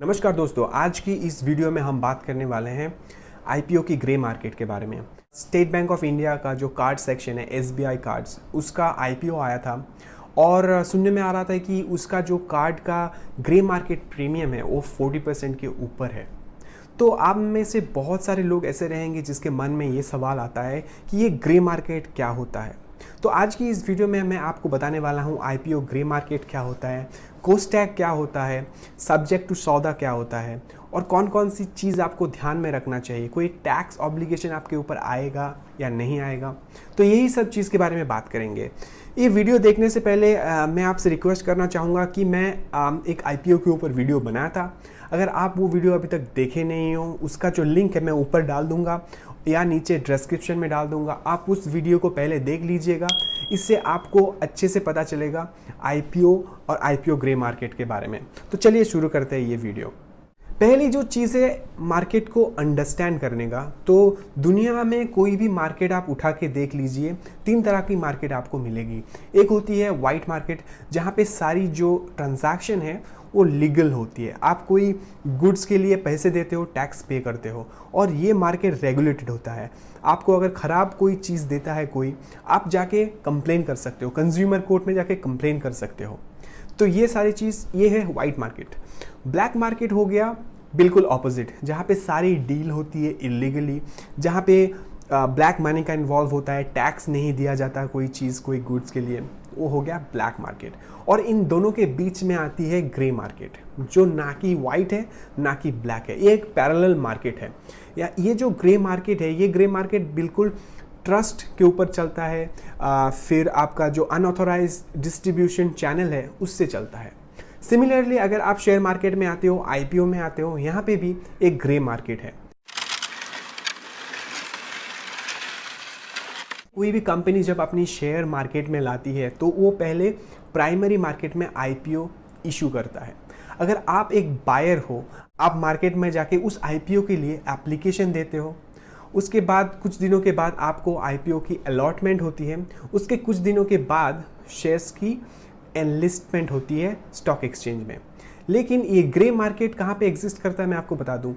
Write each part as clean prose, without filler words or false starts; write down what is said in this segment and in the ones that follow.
नमस्कार दोस्तों, आज की इस वीडियो में हम बात करने वाले हैं आईपीओ की ग्रे मार्केट के बारे में। स्टेट बैंक ऑफ इंडिया का जो कार्ड सेक्शन है एसबीआई कार्ड्स, उसका आईपीओ आया था और सुनने में आ रहा था कि उसका जो कार्ड का ग्रे मार्केट प्रीमियम है वो 40% के ऊपर है। तो आप में से बहुत सारे लोग ऐसे रहेंगे जिसके मन में ये सवाल आता है कि ये ग्रे मार्केट क्या होता है। तो आज की इस वीडियो में मैं आपको बताने वाला हूँ आईपीओ ग्रे मार्केट क्या होता है, कोस्टैग क्या होता है, सब्जेक्ट टू सौदा क्या होता है और कौन कौन सी चीज़ आपको ध्यान में रखना चाहिए, कोई टैक्स ऑब्लिगेशन आपके ऊपर आएगा या नहीं आएगा। तो यही सब चीज़ के बारे में बात करेंगे। ये वीडियो देखने से पहले मैं आपसे रिक्वेस्ट करना चाहूँगा कि मैं एक आईपीओ के ऊपर वीडियो बनाया था। अगर आप वो वीडियो अभी तक देखे नहीं हो, उसका जो लिंक है मैं ऊपर डाल दूँगा या नीचे डिस्क्रिप्शन में डाल दूँगा। आप उस वीडियो को पहले देख लीजिएगा, इससे आपको अच्छे से पता चलेगा आईपीओ और आईपीओ ग्रे मार्केट के बारे में। तो चलिए शुरू करते हैं ये वीडियो। पहली जो चीज़ है मार्केट को अंडरस्टैंड करने का, तो दुनिया में कोई भी मार्केट आप उठा के देख लीजिए, तीन तरह की मार्केट आपको मिलेगी। एक होती है वाइट मार्केट, जहाँ पे सारी जो ट्रांजैक्शन है वो लीगल होती है। आप कोई गुड्स के लिए पैसे देते हो, टैक्स पे करते हो, और ये मार्केट रेगुलेटेड होता है। आपको अगर ख़राब कोई चीज़ देता है कोई, आप जाके कंप्लेन कर सकते हो, कंज्यूमर कोर्ट में जाके कंप्लेन कर सकते हो। तो ये सारी चीज़ ये है वाइट मार्केट। ब्लैक मार्केट हो गया बिल्कुल ऑपोजिट, जहाँ पे सारी डील होती है इलीगली, जहाँ पे ब्लैक मनी का इन्वॉल्व होता है, टैक्स नहीं दिया जाता कोई चीज़ कोई गुड्स के लिए, वो हो गया ब्लैक मार्केट। और इन दोनों के बीच में आती है ग्रे मार्केट, जो ना कि वाइट है ना कि ब्लैक है, ये एक पैरेलल मार्केट है। या ये जो ग्रे मार्केट है, ये ग्रे मार्केट बिल्कुल ट्रस्ट के ऊपर चलता है, फिर आपका जो अनऑथोराइज डिस्ट्रीब्यूशन चैनल है उससे चलता है। सिमिलरली अगर आप शेयर मार्केट में आते हो, आईपीओ में आते हो, यहाँ पे भी एक ग्रे मार्केट है। कोई भी कंपनी जब अपनी शेयर मार्केट में लाती है तो वो पहले प्राइमरी मार्केट में आईपीओ इशू करता है। अगर आप एक बायर हो, आप मार्केट में जाके उस आईपीओ के लिए एप्लीकेशन देते हो, उसके बाद कुछ दिनों के बाद आपको आईपीओ की अलॉटमेंट होती है, उसके कुछ दिनों के बाद शेयर्स की एनलिस्टमेंट होती है स्टॉक एक्सचेंज में। लेकिन ये ग्रे मार्केट कहाँ पे एग्जिस्ट करता है मैं आपको बता दूं।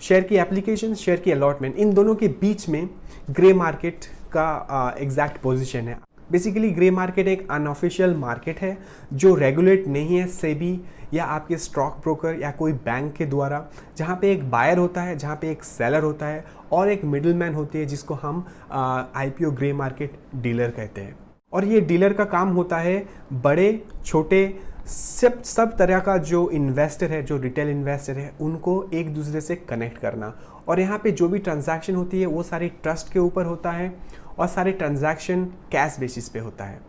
शेयर की एप्लीकेशन, शेयर की अलॉटमेंट, इन दोनों के बीच में ग्रे मार्केट का एग्जैक्ट पोजीशन है। बेसिकली ग्रे मार्केट एक अनऑफिशियल मार्केट है जो रेगुलेट नहीं है सेबी या आपके स्टॉक ब्रोकर या कोई बैंक के द्वारा, जहाँ पे एक बायर होता है, जहाँ पे एक सेलर होता है और एक मिडिलमैन होती है जिसको हम आईपीओ ग्रे मार्केट डीलर कहते हैं। और ये डीलर का काम होता है बड़े छोटे सब तरह का जो इन्वेस्टर है, जो रिटेल इन्वेस्टर है, उनको एक दूसरे से कनेक्ट करना। और यहाँ पे जो भी ट्रांजैक्शन होती है वो सारी ट्रस्ट के ऊपर होता है और सारे ट्रांजैक्शन कैश बेसिस पे होता है।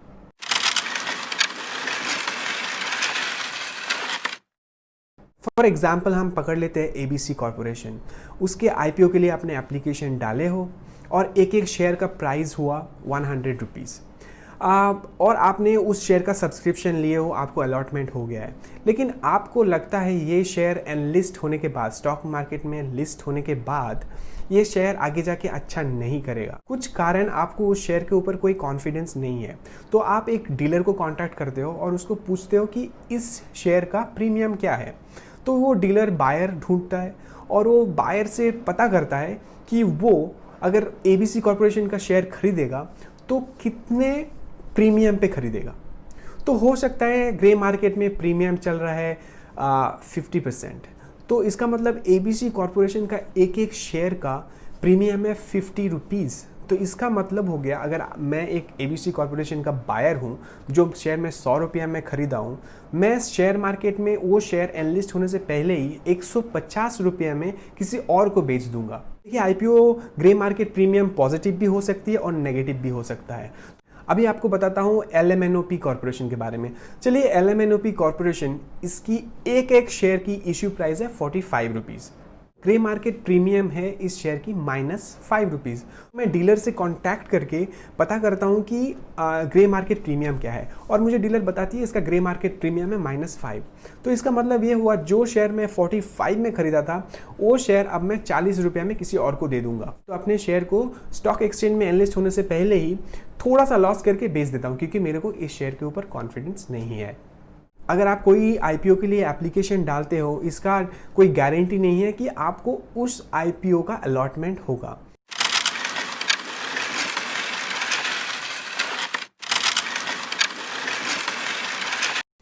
फॉर एग्जाम्पल हम पकड़ लेते हैं एबीसी कॉरपोरेशन। उसके आईपीओ के लिए आपने एप्लीकेशन डाले हो और एक एक शेयर का प्राइस हुआ 100 रुपीज़, और आपने उस शेयर का सब्सक्रिप्शन लिए हो, आपको अलॉटमेंट हो गया है। लेकिन आपको लगता है ये शेयर एनलिस्ट होने के बाद, स्टॉक मार्केट में लिस्ट होने के बाद, ये शेयर आगे जाके अच्छा नहीं करेगा। कुछ कारण आपको उस शेयर के ऊपर कोई कॉन्फिडेंस नहीं है, तो आप एक डीलर को कांटेक्ट करते हो और उसको पूछते हो कि इस शेयर का प्रीमियम क्या है। तो वो डीलर बायर ढूंढता है और वो बायर से पता करता है कि वो अगर एबीसी कॉरपोरेशन का शेयर खरीदेगा तो कितने प्रीमियम पे खरीदेगा। तो हो सकता है ग्रे मार्केट में प्रीमियम चल रहा है 50%, तो इसका मतलब एबीसी कॉरपोरेशन का एक एक शेयर का प्रीमियम है 50 रुपीज़। तो इसका मतलब हो गया, अगर मैं एक एबीसी कॉरपोरेशन का बायर हूँ जो शेयर में 100 रुपया में खरीदा हूँ, मैं शेयर मार्केट में वो शेयर एनलिस्ट होने से पहले ही 150 रुपये में किसी और को बेच दूंगा। ये IPO grey market premium positive भी हो सकती है और नेगेटिव भी हो सकता है। अभी आपको बताता हूँ एलएमएनओपी कॉरपोरेशन के बारे में। चलिए, एलएमएनओपी कॉरपोरेशन, इसकी एक एक शेयर की इश्यू प्राइस है 45 रुपीज़। ग्रे मार्केट प्रीमियम है इस शेयर की -5 रुपीज़। मैं डीलर से कांटेक्ट करके पता करता हूँ कि ग्रे मार्केट प्रीमियम क्या है, और मुझे डीलर बताती है इसका ग्रे मार्केट प्रीमियम है -5। तो इसका मतलब ये हुआ, जो शेयर मैं 45 में खरीदा था वो शेयर अब मैं 40 रुपये में किसी और को दे दूंगा। तो अपने शेयर को स्टॉक एक्सचेंज में एनलिस्ट होने से पहले ही थोड़ा सा लॉस करके बेच देता हूँ, क्योंकि मेरे को इस शेयर के ऊपर कॉन्फिडेंस नहीं है। अगर आप कोई आईपीओ के लिए एप्लीकेशन डालते हो, इसका कोई गारंटी नहीं है कि आपको उस आईपीओ का अलॉटमेंट होगा।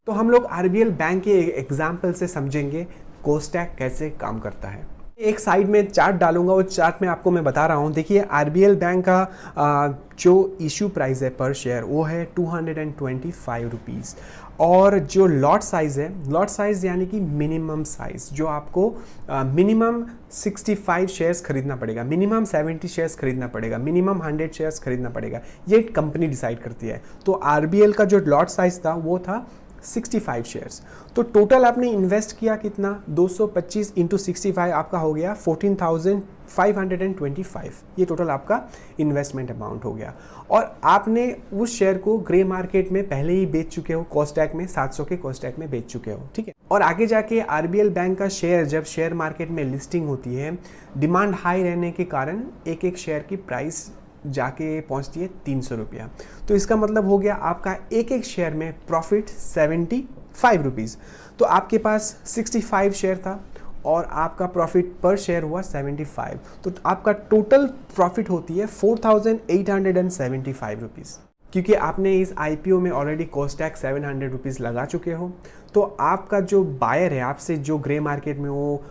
तो हम लोग आरबीएल बैंक के एग्जाम्पल से समझेंगे कोस्टैक कैसे काम करता है। एक साइड में चार्ट डालूंगा, उस चार्ट में आपको मैं बता रहा हूँ। देखिए आरबीएल बैंक का जो इशू प्राइस है पर शेयर वो है 225 रुपीज़, और जो लॉट साइज़ है, लॉट साइज़ यानी कि मिनिमम साइज़, जो आपको मिनिमम 65 शेयर्स खरीदना पड़ेगा, मिनिमम 70 शेयर्स खरीदना पड़ेगा, मिनिमम 100 शेयर्स खरीदना पड़ेगा, ये कंपनी डिसाइड करती है। तो आरबीएल का जो लॉट साइज़ था वो था 65 शेयर्स। तो टोटल आपने इन्वेस्ट किया कितना, 225 इंटू 65 आपका हो गया 14,525। ये टोटल आपका इन्वेस्टमेंट अमाउंट हो गया, और आपने उस शेयर को ग्रे मार्केट में पहले ही बेच चुके हो, कोस्टैक में 700 के कोस्टैक में बेच चुके हो, ठीक है। और आगे जाके आरबीएल बैंक का शेयर जब शेयर मार्केट में लिस्टिंग होती है, डिमांड हाई रहने के कारण एक एक शेयर की प्राइस जाके पहुंचती है 300 रुपया। तो इसका मतलब हो गया आपका एक एक शेयर में प्रॉफिट 75 रुपीज़। तो आपके पास 65 शेयर था और आपका प्रॉफिट पर शेयर हुआ 75, तो आपका टोटल प्रॉफिट होती है 4,875 रुपीज़। क्योंकि आपने इस आईपीओ में ऑलरेडी कोस्टैक 700 रुपीज़ लगा चुके हो, तो आपका जो बायर है, आपसे जो ग्रे मार्केट में वो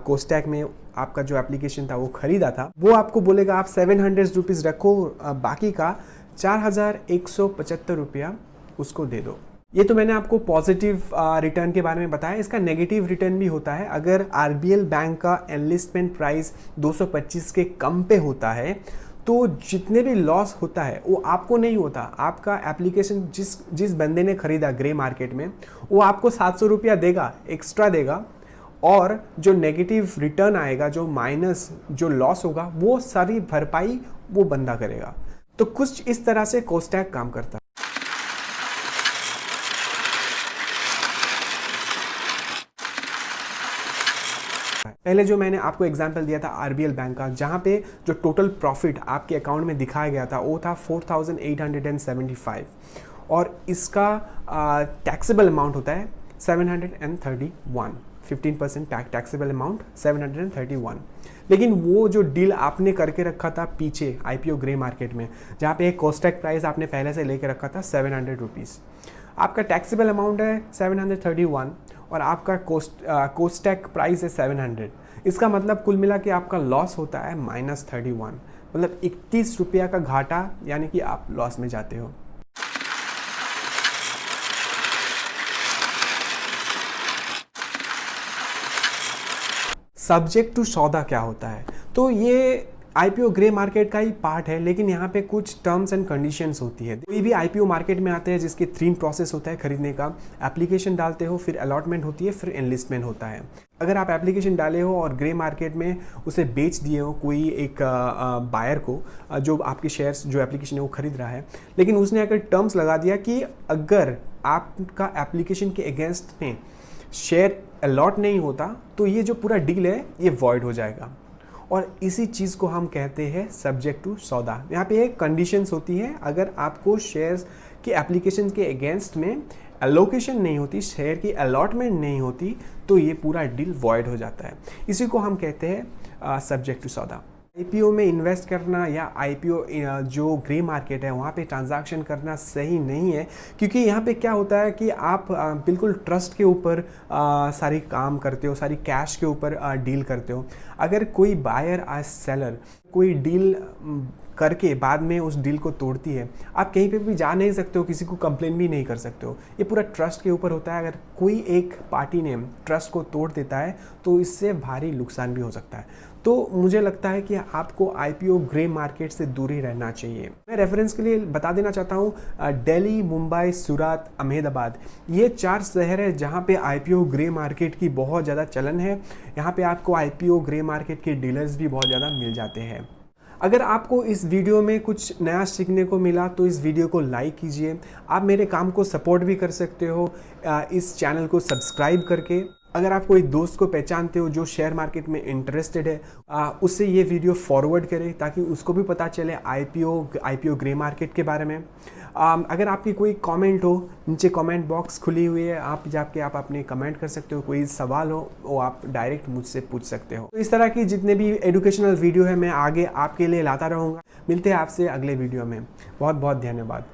कोस्टैक में आपका जो एप्लीकेशन था वो खरीदा था, वो आपको बोलेगा आप 700 रुपीज़ रखो, बाकी का 4,175 रुपया उसको दे दो। ये तो मैंने आपको पॉजिटिव रिटर्न के बारे में बताया। इसका नेगेटिव रिटर्न भी होता है। अगर आरबीएल बैंक का एनलिस्टमेंट प्राइस 225 के कम पे होता है, तो जितने भी लॉस होता है वो आपको नहीं होता, आपका एप्लीकेशन जिस बंदे ने खरीदा ग्रे मार्केट में, वो आपको 700 रुपया देगा, एक्स्ट्रा देगा, और जो नेगेटिव रिटर्न आएगा, जो माइनस जो लॉस होगा, वो सारी भरपाई वो बंदा करेगा। तो कुछ इस तरह से कोस्टैक काम करता है। पहले जो मैंने आपको एग्जांपल दिया था आरबीएल बैंक का, जहां पे जो टोटल प्रॉफिट आपके अकाउंट में दिखाया गया था वो था 4,875, और इसका टैक्सेबल अमाउंट होता है 731, 15% टैक्सेबल अमाउंट 731। लेकिन वो जो डील आपने करके रखा था पीछे आईपीओ ग्रे मार्केट में, जहाँ पे एक कोस्टैक प्राइस आपने पहले से लेके रखा था 700 रुपीज़, आपका टैक्सेबल अमाउंट है 731 और आपका कोस्टैक प्राइस है 700। इसका मतलब कुल मिला के आपका लॉस होता है -31, मतलब 31 रुपया का घाटा, यानी कि आप लॉस में जाते हो। सब्जेक्ट टू सौदा क्या होता है? तो ये आईपीओ ग्रे मार्केट का ही पार्ट है, लेकिन यहाँ पे कुछ टर्म्स एंड कंडीशंस होती है। कोई भी आईपीओ मार्केट में आते हैं जिसके 3 प्रोसेस होता है खरीदने का, एप्लीकेशन डालते हो, फिर अलॉटमेंट होती है, फिर एनलिस्टमेंट होता है। अगर आप एप्लीकेशन डाले हो और ग्रे मार्केट में उसे बेच दिए हो कोई एक बायर को, जो आपके शेयर्स जो एप्लीकेशन है वो खरीद रहा है, लेकिन उसने अगर टर्म्स लगा दिया कि अगर आपका एप्लीकेशन के अगेंस्ट में शेयर अलॉट नहीं होता तो ये जो पूरा डील है ये वॉइड हो जाएगा, और इसी चीज़ को हम कहते हैं सब्जेक्ट टू सौदा। यहाँ पे एक कंडीशंस होती है, अगर आपको शेयर्स की एप्लीकेशन के अगेंस्ट में एलोकेशन नहीं होती, शेयर की अलॉटमेंट नहीं होती, तो ये पूरा डील वॉइड हो जाता है। इसी को हम कहते हैं सब्जेक्ट टू सौदा। आईपीओ में इन्वेस्ट करना या आईपीओ जो ग्रे मार्केट है वहाँ पे ट्रांजैक्शन करना सही नहीं है, क्योंकि यहाँ पे क्या होता है कि आप बिल्कुल ट्रस्ट के ऊपर सारी काम करते हो, सारी कैश के ऊपर डील करते हो। अगर कोई बायर या सेलर कोई डील करके बाद में उस डील को तोड़ती है, आप कहीं पे भी जा नहीं सकते हो, किसी को कंप्लेन भी नहीं कर सकते हो। ये पूरा ट्रस्ट के ऊपर होता है। अगर कोई एक पार्टी ने ट्रस्ट को तोड़ देता है तो इससे भारी नुकसान भी हो सकता है। तो मुझे लगता है कि आपको आईपीओ ग्रे मार्केट से दूर ही रहना चाहिए। मैं रेफरेंस के लिए बता देना चाहता हूँ, दिल्ली, मुंबई, सूरत, अहमदाबाद, ये 4 शहर है जहाँ पे आईपीओ ग्रे मार्केट की बहुत ज़्यादा चलन है। यहाँ पे आपको आईपीओ ग्रे मार्केट के डीलर्स भी बहुत ज़्यादा मिल जाते हैं। अगर आपको इस वीडियो में कुछ नया सीखने को मिला तो इस वीडियो को लाइक कीजिए। आप मेरे काम को सपोर्ट भी कर सकते हो इस चैनल को सब्सक्राइब करके। अगर आप कोई दोस्त को पहचानते हो जो शेयर मार्केट में इंटरेस्टेड है, उससे ये वीडियो फॉरवर्ड करें ताकि उसको भी पता चले आईपीओ ग्रे मार्केट के बारे में। अगर आपकी कोई कमेंट हो, नीचे कमेंट बॉक्स खुली हुई है, आप जाके आप अपने कमेंट कर सकते हो। कोई सवाल हो वो आप डायरेक्ट मुझसे पूछ सकते हो। तो इस तरह की जितने भी एजुकेशनल वीडियो है मैं आगे आपके लिए लाता रहूँगा। मिलते हैं आपसे अगले वीडियो में। बहुत बहुत धन्यवाद।